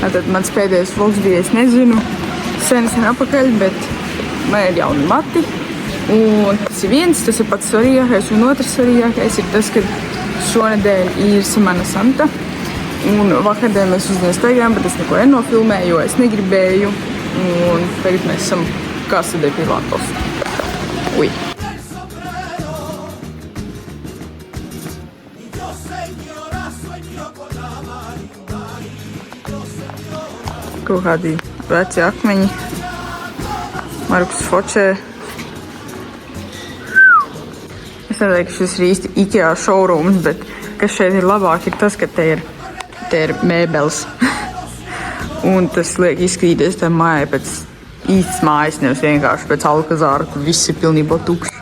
Tātad mans pēdējais vlogs bija, es nezinu, sen apakaļ, bet man ir jauni mati. Un tas ir viens, tas ir pats svarīgākais, un otrs svarīgākais ir tas, ka šonedēļ ir Semana Santa. Un vakardien mēs uzdien staigājām, bet es neko nenofilmēju, jo es negribēju. Un tagad mēs esam Casa de Pilatos. Ui. Kaut kādi veci akmeņi. Markus fočē. Es neteiktu, ka šis ir īsti IKEA showrooms, bet kas šeit ir labāk, ir tas, ka te ir mēbeles. Un tas liek izskatīties tā mājai pēc īstas mājas, nevis vienkārši pēc Alkazāra, kur viss ir pilnībā tukšs.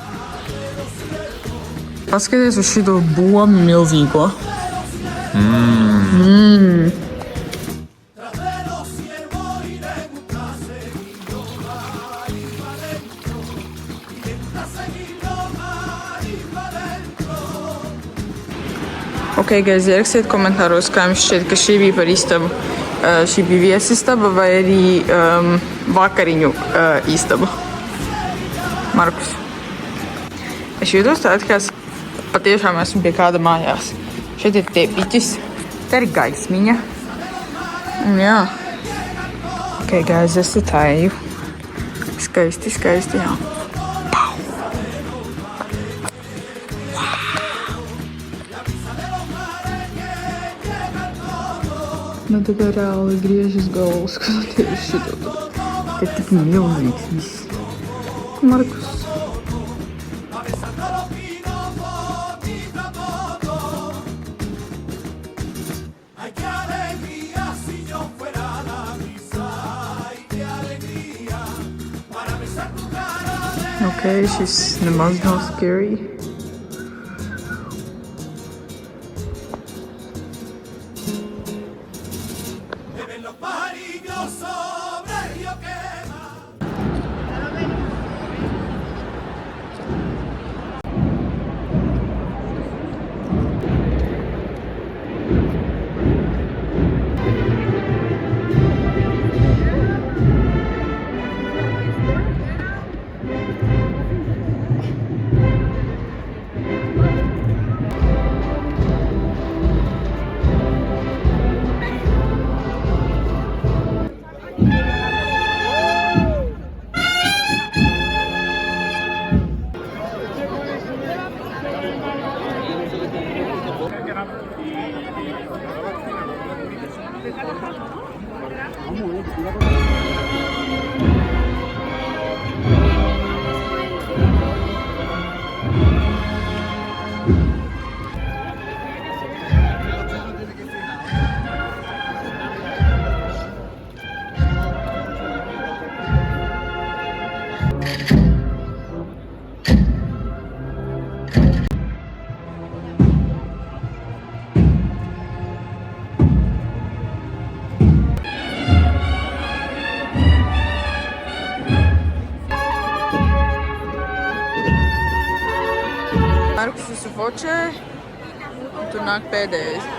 Paskaties uz šito bomu milzīgo. Ok, guys, ierakstiet komentāros, kā jums šķiet, ka šī bija par istabu. Šī bija viesistaba vai arī vakariņu istaba. Markus. Es jūtos tādu, ka es patiešām esmu pie kāda mājās. Šeit ir tepiķis, te ir gaismiņa. Un jā. Ok, guys, es te tāju. Skaisti, skaisti, jā. Nu tā kā reāli griežas galvu, skatoties šito. Te tik milzīgs viss. Markus. Ok, šis nemaz nav scary. Markus visu fočē, un tur nāk pēdējais.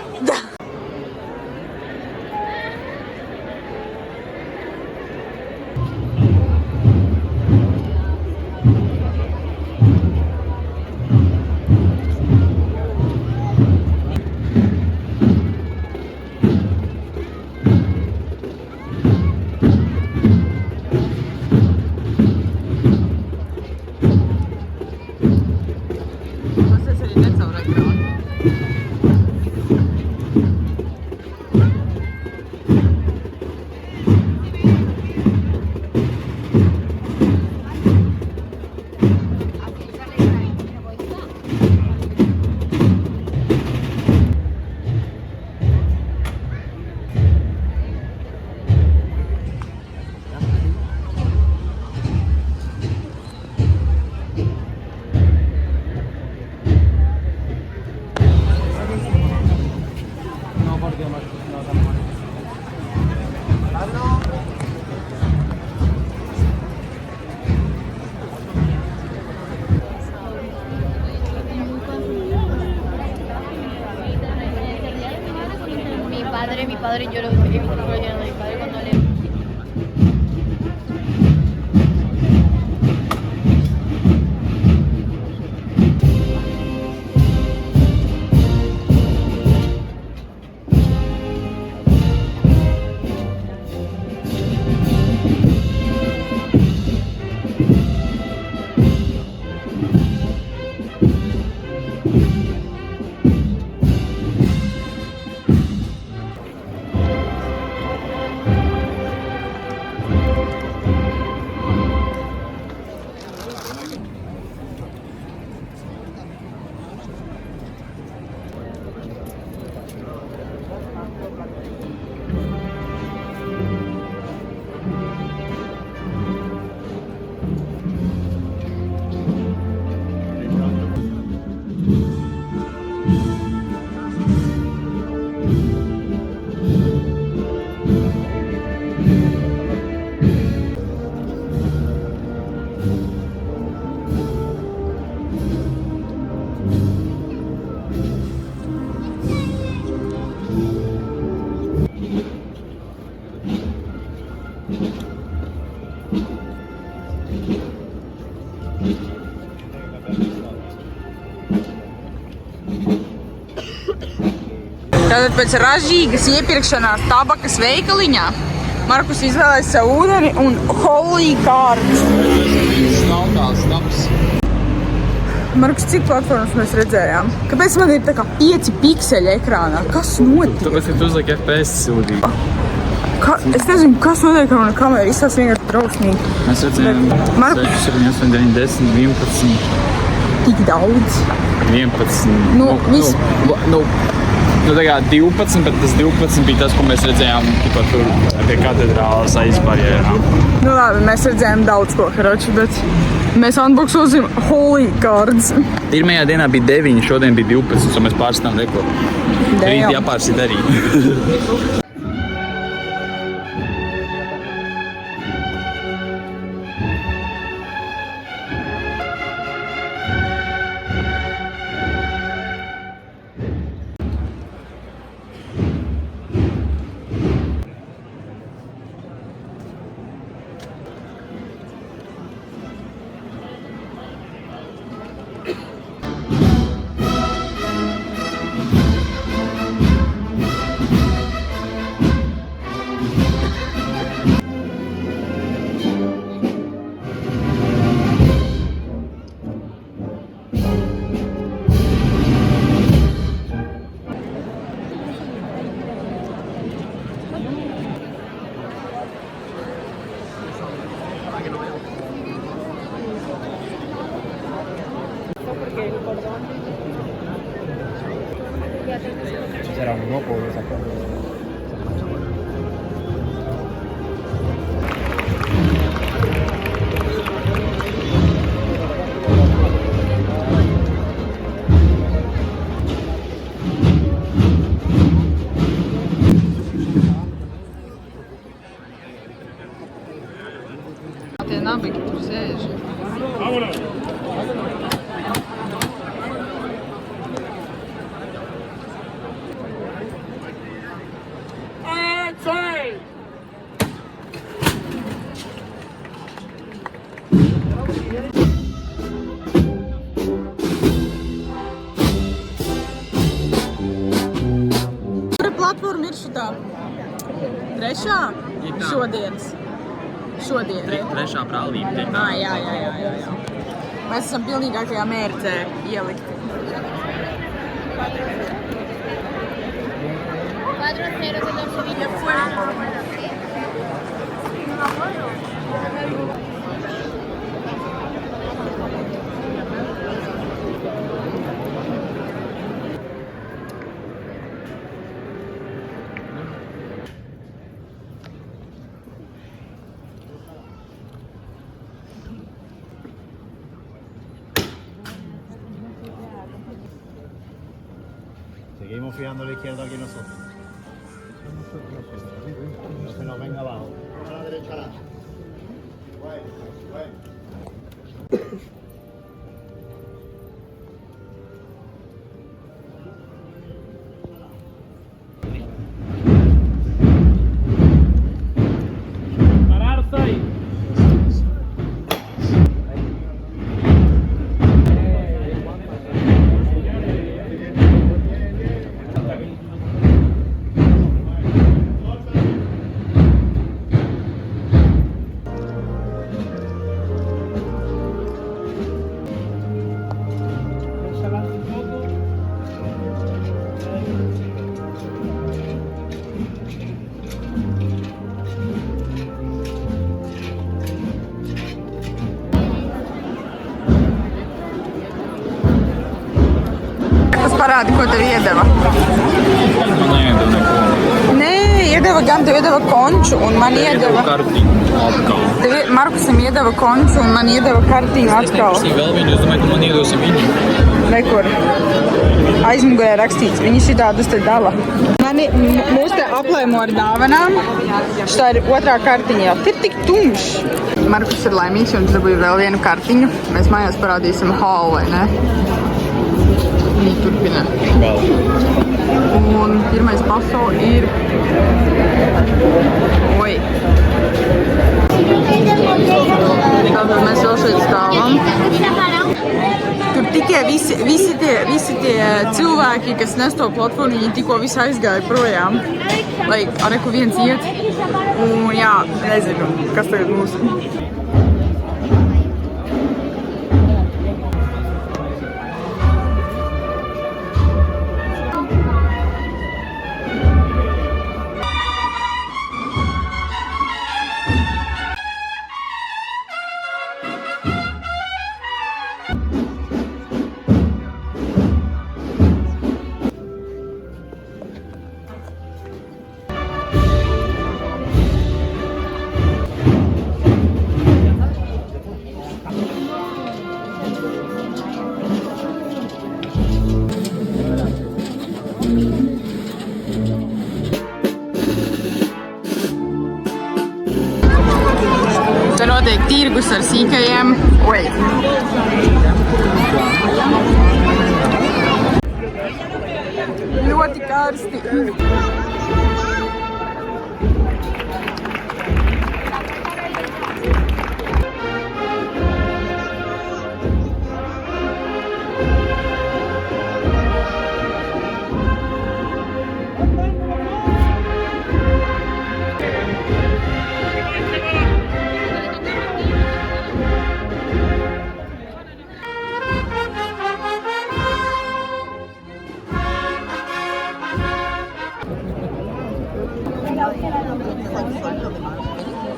de mi padre, yo lo he visto todo el día de mi padre cuando le... Tātad pēc ražīgas iepirkšanās tabakas veikaliņā Markus izvēlēs sev ūdeni un Holy Cards. Markus, cik platformas mēs redzējām? Kāpēc man ir tā kā 5 pikseļi ekrānā? Kas notiek? Tāpēc, ka tu uzliki FPS sūdību. Es nezinu, kas notiek, ka mana kamera izsās vienkārši drausmīgi. Mēs redzējām 6, 7, 8, 9, 10, 11. Tik daudz. 11. Nu, tā kā 12, bet tas 12 bija tas, ko mēs redzējām tur pie katedrālas aizbarjērām. Nu labi, mēs redzējām daudz ko, karoči, bet mēs unboxosim Holy Cards. Pirmajā dienā bija 9, šodien bija 12, un mēs pārstāvam neko. Rīt jāpārsit arī. Será un loco de esa cosa. Tie nabagi tur sēž. Kura platforma ir šitā? Trešā? Šodienas. Šodien. Trešā brālība. Jā. Mēs esam pilnīgākajā mērcē ielikti. 4-0 Seguimos fijando a la izquierda aquí nosotros. No se nos venga abajo. A la derecha adelante. Bueno. Parādi, ko tev iedeva. Man neiedu neko. Nē, iedeva gan, tev iedeva konču un man iedeva... Kartiņu atkal. Markusam iedeva konču un man iedeva kartiņu atkal. Es vēl viņu, es domāju, ka man iedosim viņu. Nekur. Aizmugurē rakstīts, viņi šitādus te dala. Mūs te aplēmo ar dāvanām. Šitā ir otrā kartiņa jau. Ir tik tumšs. Markus ir laimīgs, un dabūja vēl vienu kartiņu. Mēs mājās parādīsim haul, vai ne? Viņi turpina. Vēl. Un pirmais paso ir... Oi. Tātad mēs vēl šeit stāvam. Tur tikai visi tie cilvēki, kas nes to platformu, viņi tikko visi aizgāja projām. Lai areku viens iet. Un jā, nezinu, kas tagad būs. Te notiek tirgus ar sīkajiem. Oi! Ļoti karsti.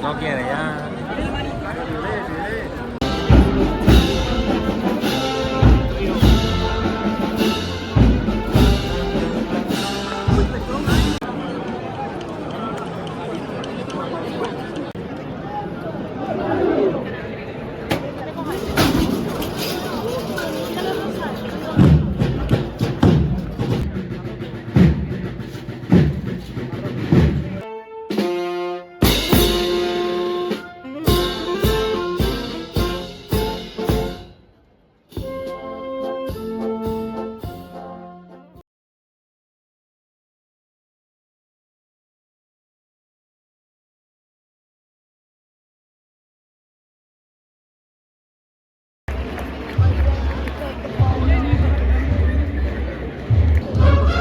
No quiere ya.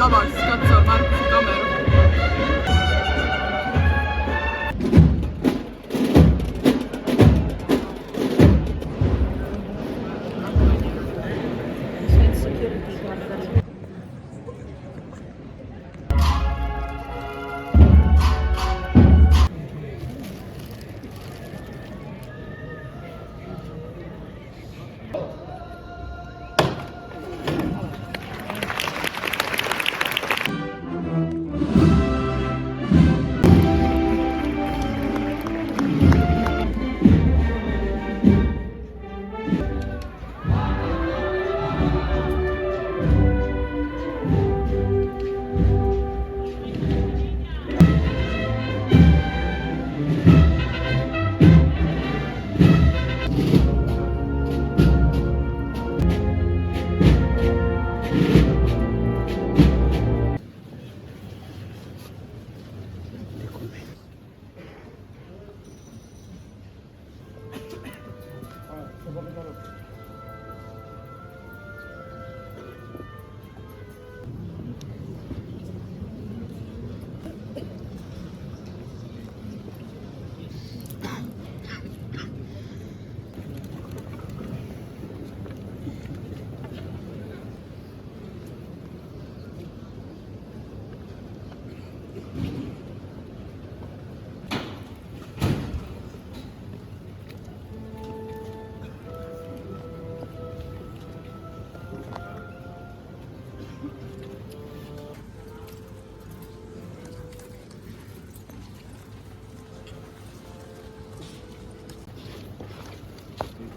Labāks skats ar Markusa kameru.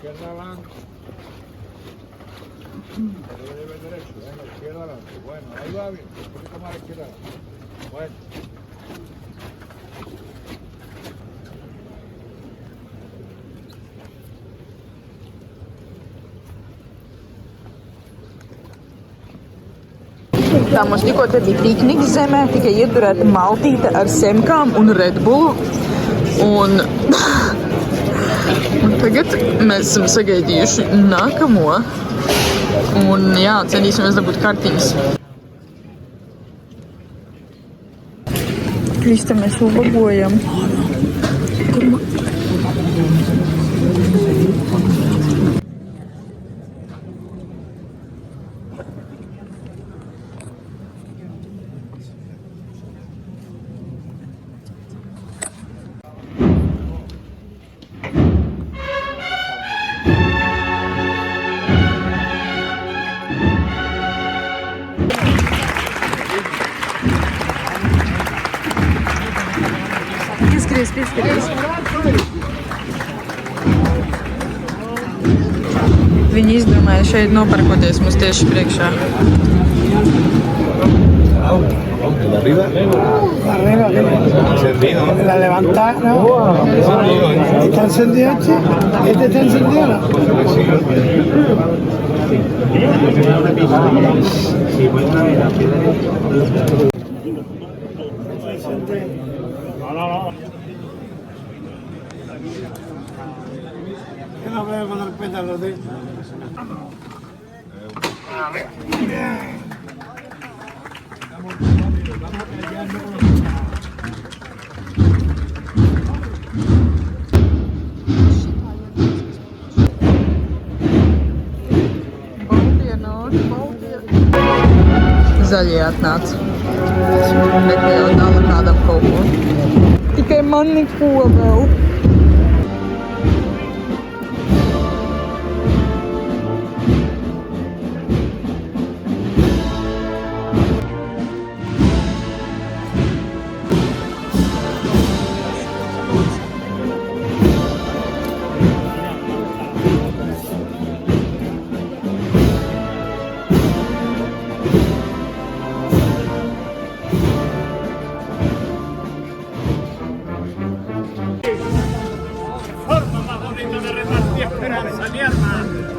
izquierda adelante. Debe derecho, venga, izquierda adelante. Bueno, ahí va bien. Un poquito más a la izquierda adelante. Bueno. Tā mums tikko te bija pikniks zemē, tikai ieturēta maltīte ar semkām un Red Bullu. Un tagad mēs esam sagaidījuši nākamo. Un jā, cenīsimies dabūt kartiņas. Krista, mēs ubagojam. Pieskaries. Viņi izdomāja šeit noparkoties mums tieši priekšā. Arriba, la levantar, ¿no? ¿Está encendido este? ¿Este está encendido, no? ¿Qué no puede poner pétalos de esto? Zaļie atnāca. Neko jau dala kādam kaut ko. Tikai man neko vēl.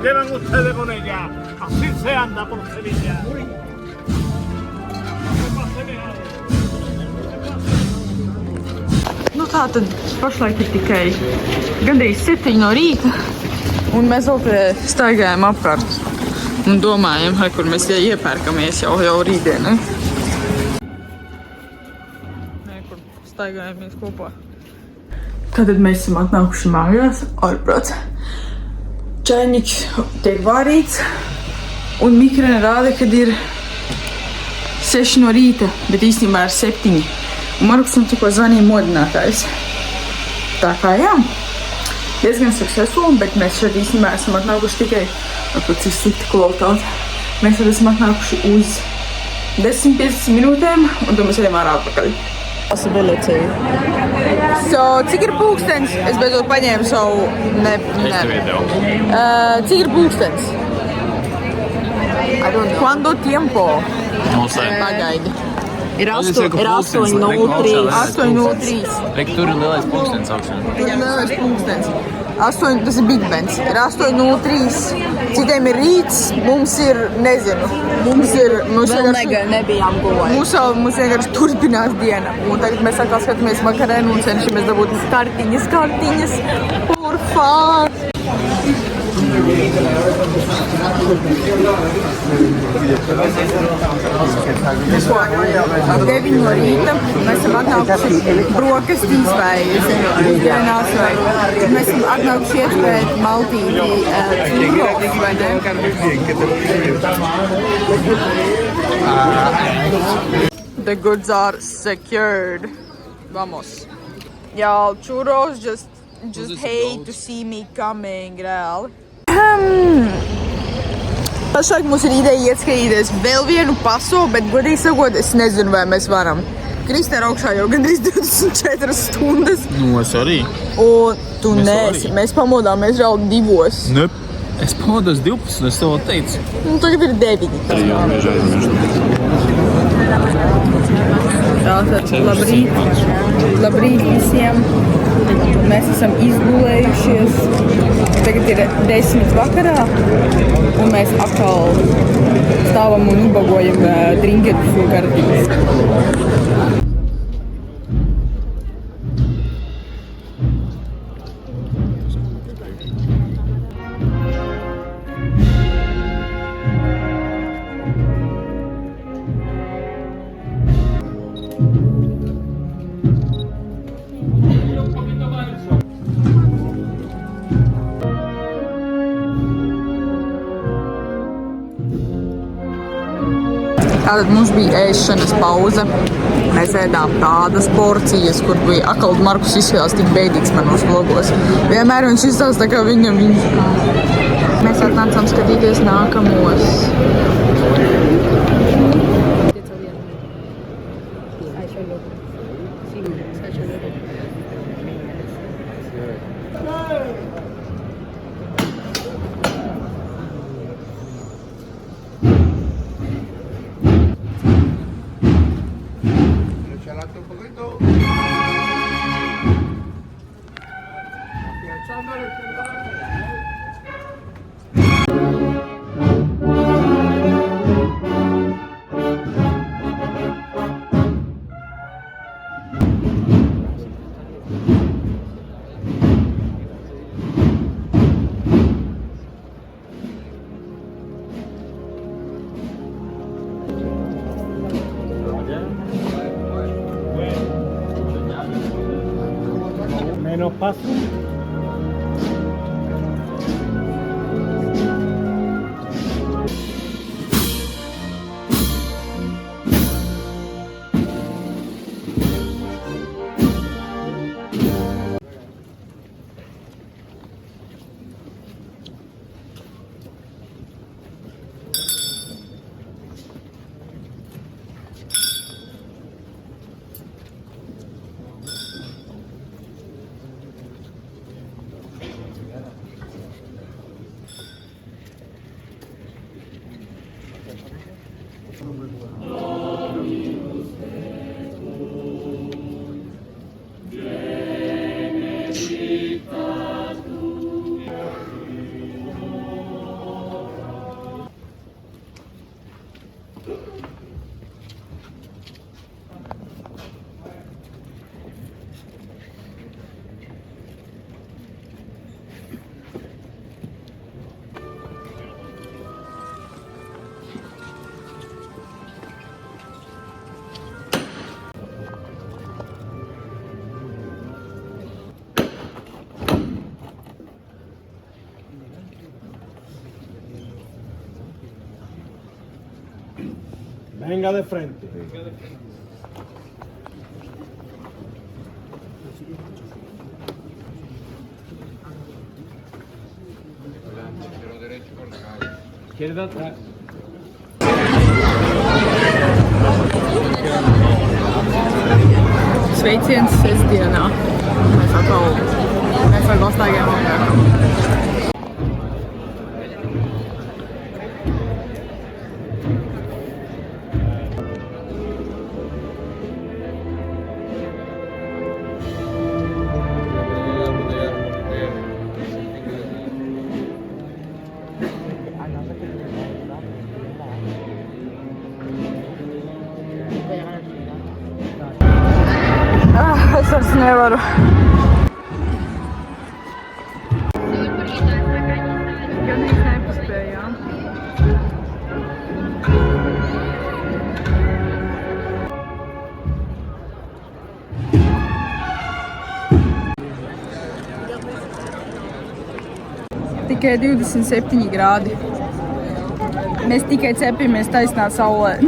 Llevan ustedes con ella. Así se anda por Sevilla. Nu tā tad pašlaik ir tikai gandrīz 7 no rīta. Un mēs vēl te staigājam apkārt. Un domājam, kur mēs iepērkamies jau rītdienai. Kur staigājamies kopā. Tātad mēs esam atnākuši mājās, ārprāt. Čainiks tiek vārīts, un mikrēna rāda, kad ir 6 no rīta, bet īstenībā ir 7. Un Markusam tikko zvanīja modinātājs. Tā kā jā, diezgan successful, bet mēs šeit īstenībā esam atnākuši tikai, cik slikta kvalitāte. Mēs šeit esam atnākuši uz 10-15 minūtēm, un tad mēs ejam ārā atpakaļ. Possibility. So, cik ir pulkstens? Es beidzot paņēmu savu... Cik ir pulkstens? Quando tiempo? Pagaidi. Ir 8:03. 8:03. Tur ir lielais pulkstens augšā. Tur ir lielais pulkstens. 8, tas ir Big Bens. Ir 8:03. Citiem ir rīts, mums ir, nezinu, mums nebijām gulēji. Mums vienkārši turpinās diena. Un tagad mēs atkal skatāmies makarēnu un cenšamies dabūt kartiņas. Por favor! 9 no rīta mēs esam atnākuši brokastīs vai dienās vai mēs esam atnākuši iespēt maltīti churros, vai ne? The goods are secured. Vamos. Y'all, churros just hate to see me coming, reāli. Pašlaik mums ir ideja ieskatīties vēl vienu paso, bet godīgi sakot, es nezinu, vai mēs varam. krist ar augšā jau gandrīz 24 stundas. Nu, es arī. Un tu Mēs neesi. arī. Mēs pamodāmies vēl 2. Ne. Es pamodos 12, es tev teicu. Nu, tagad ir 9. Jā, mēs aizmirstu. Tātad labrīt. Labrīt visiem. Mēs esam izgulējušies. Tagad ir 10 vakarā. Un mēs atkal stāvam un ubagojam drinketus un kartītes. Tātad mums bija ēšanas pauze. Mēs ēdām tādas porcijas, kur bija atkal Markus izskatās tik bēdīgs manos vlogos. Vienmēr viņš izskatās tā kā viņam. Mēs atnācām skatīties nākamos. Echalate un poquito. Afianzándole. Menos paso. Venga de frente. Izquierda atrás. Sveiciens sestdienā. Mēs ar Gostāgiem apgājām. Es vairs nevaru. Gan es nepaspējām. Tikai 27 grādi. Mēs tikai cepamies taisnā saulē.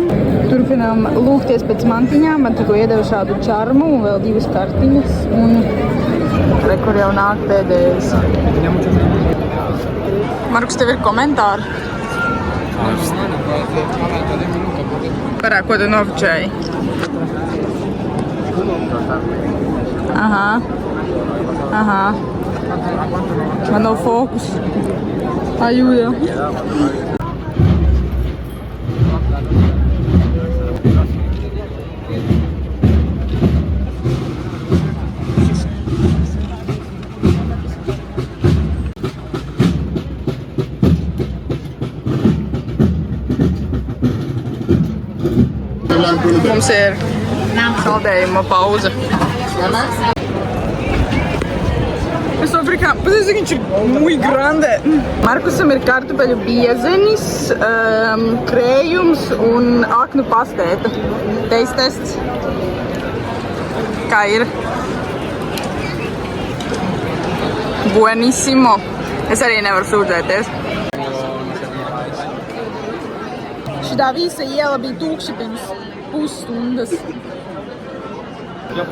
Turpinām lūgties pēc mantiņām. Man tikko iedeva šādu čarmu un vēl 2 kartiņas. Un re, kur jau nāk pēdējais. Markus, tev ir komentāri? Parā, ko tu nofočēji? Aha. Aha. Man nav fokus. Ayuda. Mums ir saldējuma pauze. Es to frikā, paties, viņš ir muy grande. Markusam ir kartupeļu biezenis, krējums un aknu pastēta. Tests. Kā ir? Buenissimo. Es arī nevaru sūdzēties. Šitā visa iela bija tūkša pirms pusstundas. Ten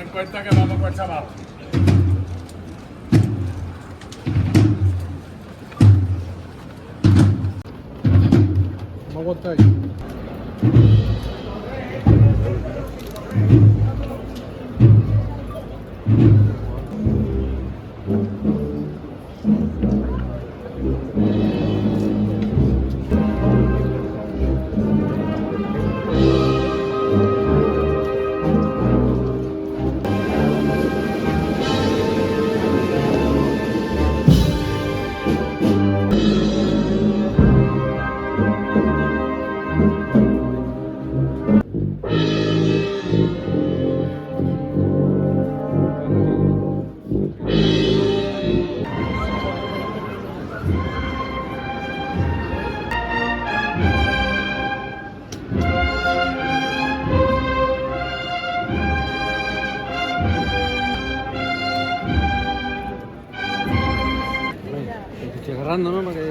en cuenta que vamos cuesta abajo. Vamos a aguantar ahí. Agarrando, ¿no? Para que...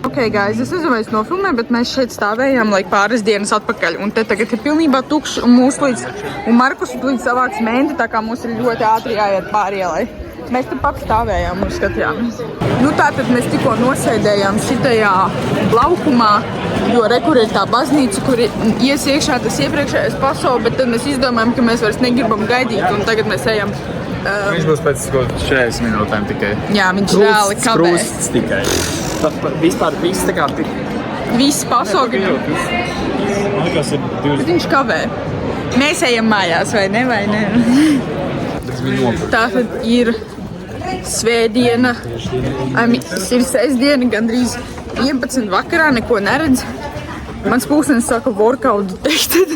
Ok, guys, es nezinu, vai es nofilmēju, bet mēs šeit stāvējām pāris dienas atpakaļ. Un te tagad ir pilnībā tukšs un Markus līdz savāks menti, tā kā mums ir ļoti ātri jāiet pāri ielai. Mēs te pat stāvējām un skatījāmies. Nu tātad mēs tikko nosēdējām šitajā laukumā, jo kur ir tā baznīca, kur ies iekšā tas iepriekšējais pasauli, bet tad mēs izdomājam, ka mēs vairs negribam gaidīt un tagad mēs ejam. Viņš būs pēc 40 minūtēm tikai. Jā, viņš reāli kavē. Krusts tikai. Vispār viss tā kā... Viss pasauli. Liekas ir 20. Bet viņš kavē. Mēs ejam mājās, vai ne? Tas bija nopirkt. Tātad ir svētdiena, ir sestdiena, gandrīz 11 vakarā, neko neredz. Mans pulkstenis saka workout detected.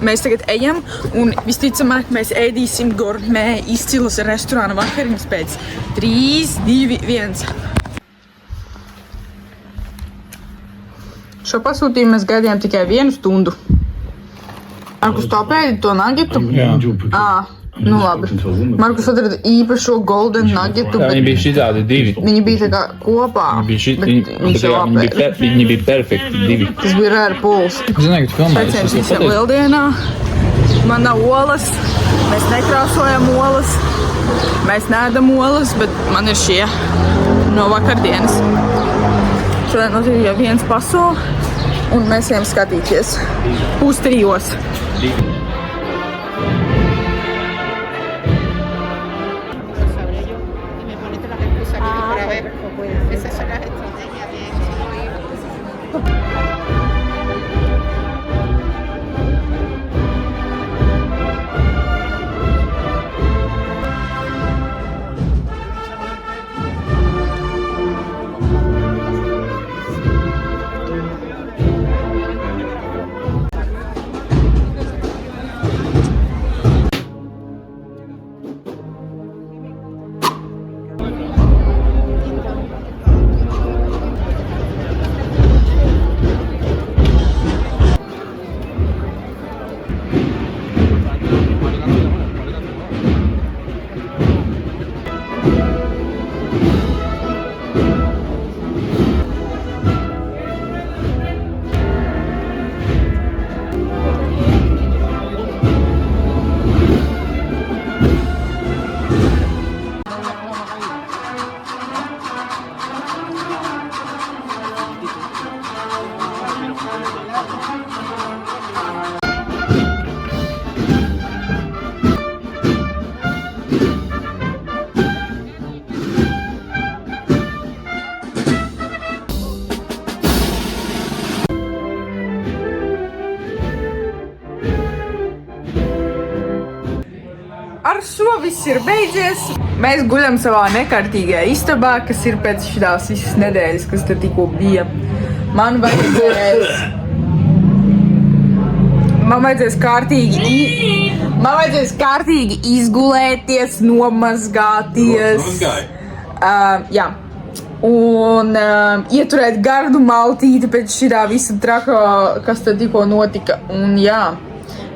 Mēs tagad ejam un visticamāk mēs ēdīsim gourmet izcilas restorāna vakariņas pēc 3, 2, 1. Šo pasūtījumu mēs gaidījām tikai 1 stundu. Markus tāpēdi to nagetu? Jā. Nu labi. Markus atrada īpašo golden nagetu, bet Viņi bija šitādi 2. viņi bija tā kā kopā. Viņi bija perfekti 2. Tas bija rare pools. Zināju, ka tu filmēji. Sveiciens visiem lieldienā. Man nav olas, mēs nekrāsojam olas, mēs neēdam olas, bet man ir šie no vakardienas. Šodien notiek jau 1 paso, un mēs ejam skatīties 2:30. Ar šo viss ir beidzies. Mēs guļam savā nekārtīgajā istabā, kas ir pēc šīs visas nedēļas, kas te tikko bija. Man vajadzēs kārtīgi izgulēties, nomazgāties. Jā. Un ieturēt gardu maltīti pēc šī visa trako, kas te tikko notika. Un jā.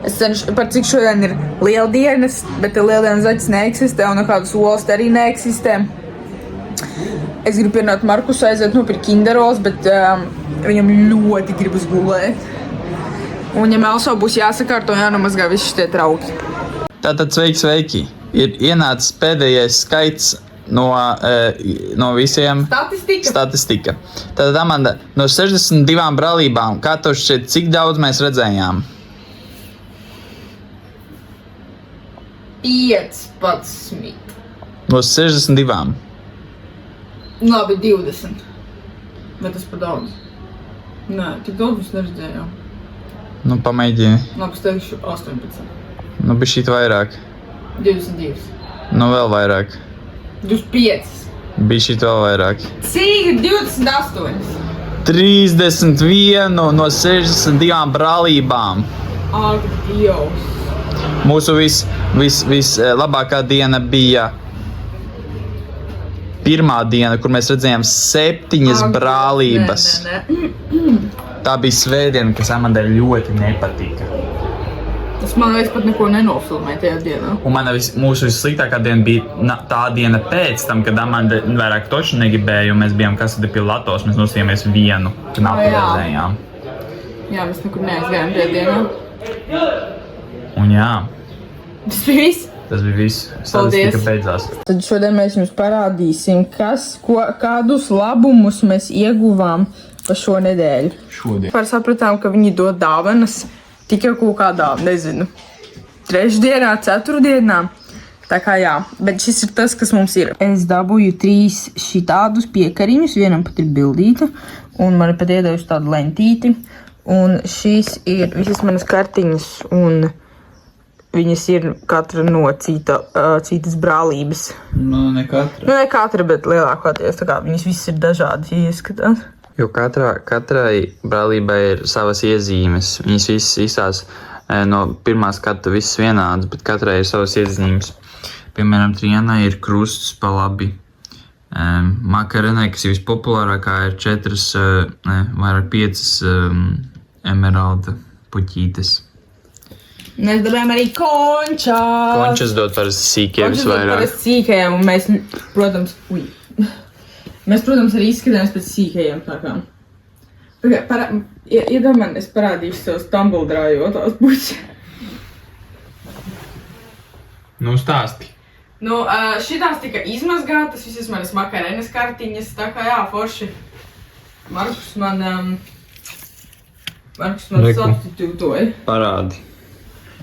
Es cenšos, par cik šodien ir lieldienas, bet lieldienas zaķis neeksistē un nekādas olas arī neeksistē. Es gribu pienākt Markusu aiziet nopirkt kinderols, bet viņam ļoti gribas gulēt. Un viņam vēl būs jāsakārto, jānomazgā visi šitie trauki. Tātad sveiki! Ir ienācis pēdējais skaits no visiem. Statistika. Tātad, Amanda, no 62 brālībām, kā tev šķiet, cik daudz mēs redzējām? 15. No 62. Labi, 20. Bet tas par daudz. Nē, tik daudz mēs neredzējām. Nu, pamēģini. Labi, es teikšu 18. Nu, bija šīt vairāk. 22. Nu, vēl vairāk. 25. Bija šīt vēl vairāk. Cik? 28. 31 no 62 brālībām. Ak, Dievs. Mūsu vislabākā diena bija pirmā diena, kur mēs redzējām 7 brālības. Tā bija svētdiena, kas Amandai ļoti nepatika. Tas man liekas pat neko nenofilmēja tajā dienā. Un mūsu vissliktākā diena bija tā diena pēc tam, kad Amanda vairāk toču negribēja, un mēs bijām kasati pie Latos, mēs nosījāmies vienu knapu redzējām. Jā, mēs nekur neaizgājām tajā dienā. Un jā. Tas bija viss? Tas bija viss. Statistika beidzās. Tad šodien mēs jums parādīsim, kādus labumus mēs ieguvām pa šo nedēļu. Par sapratām, ka viņi dod dāvanas tikai kaut kādā, nezinu, 3. 4. Tā kā jā, bet šis ir tas, kas mums ir. Es dabūju 3 šitādus piekariņus, vienam pat ir bildīta, un man ir pat iedevusi tādu lentīti. Un šīs ir visas manas kartiņas, un viņas ir katra no citas brālības. Nu, ne katra. Nu, ne katra, bet lielākoties, tā kā viņas visas ir dažādas, ja ieskatās. Jo katrai brālībai ir savas iezīmes. Viņas visas izstās no pirmā skata visas vienādas, bet katrai ir savas iezīmes. Piemēram, Trijanai ir krusts pa labi. Makaronē, kas ir vispopulārākā, ir 4, vairāk 5 emeralda puķītes. Mēs dabējām arī končās. Končas dod parasti sīkie Končas dod visvairāk. parasti sīkajiem, un mēs, protams, arī izskatāmies pēc sīkajiem takām. Iedod man, es parādīšu savus tambuldrājotās puķi. Nu, stāsti. Nu, šitās tika izmazgātas, visas manas makarenes kartiņas, tā kā jā, forši. Markus man substitūtoja. Parādi.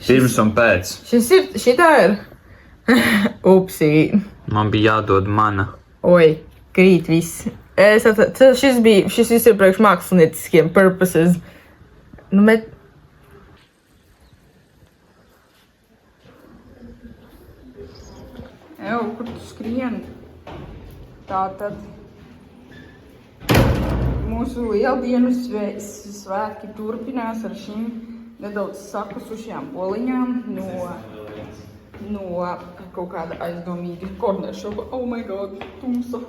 Pirms un pēc. Šitā ir? Upsī. Man bija jādod mana. Oi, krīt viss. Šis viss ir priekš mākslinieciskiem purposes. Nu, bet... Kur tu skrieni? Tātad mūsu lieldienu svētki turpinās ar šīm nedaudz sakusušajām poliņām no kaut kāda aizdomīga korneršopa. Oh my god, tumsa!